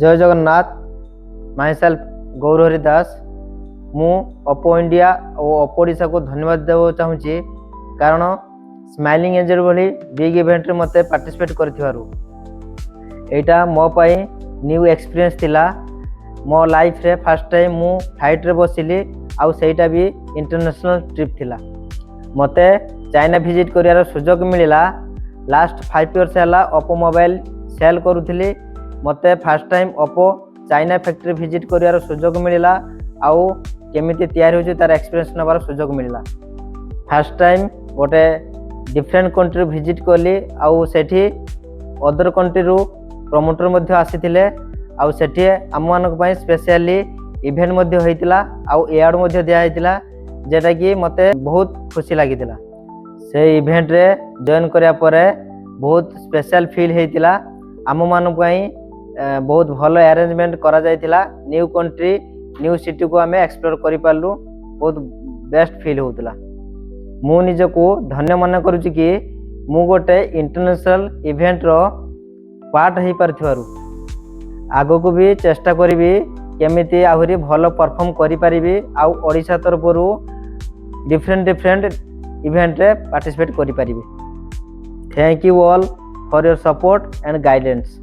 जय Jagannath. My self Gaurhari दास। मु Oppo India और ओप्पो ओडिशा को धन्यवाद देवा चाहूँगी कारण स्माइलिंग एंजल भली बिग इवेंट मते पार्टिसिपेट करथिबारु एटा मो पाई न्यू एक्सपीरियंस थिला। मो लाइफ रे फर्स्ट टाइम मु फ्लाइट रे बसिली आउ सेटा भी इंटरनेशनल ट्रिप थिला। मते चाइना विजिट करियार सुजोग मिलिला। लास्ट 5 इयर्स हैला ओप्पो मोबाइल सेल करूथिली। मते first time Oppo China factory visit करियार सुजोग मिलिला आउ केमिति तैयारी होछि तार एक्सपीरियंस नबार सुजोग मिलिला। फर्स्ट टाइम गोटे डिफरेंट कंट्री विजिट कली आउ सेठी अदर कंट्री रु प्रमोटर मध्ये आसीथिले आउ सेठी आम मानक पई स्पेशली इवेंट मध्ये होइतिला आउ एवार्ड मध्ये दिया होइतिला जेटा कि मते बहुत खुशी लागितिला। से इवेंट रे जॉइन करिया परे बहुत स्पेशल फील हेतिला। आम मानक पई बहुत भलो अरेंजमेंट करा जायतिला। न्यू कंट्री न्यू सिटी को आमे एक्सप्लोर करि पारलु। बहुत बेस्ट फील होतिला। मु निजको धन्य मन करूची कि मु गोटे इंटरनेशनल इवेंट रो पार्ट हेई पारथिबारु आगो को भी चेष्टा करिवि केमिति आहुरी भलो परफॉर्म करि परिबि आउ ओडिशा तरफरु डिफरेंट इवेंट रे पार्टिसिपेट करि परिबि। Thank you all for your support and guidance.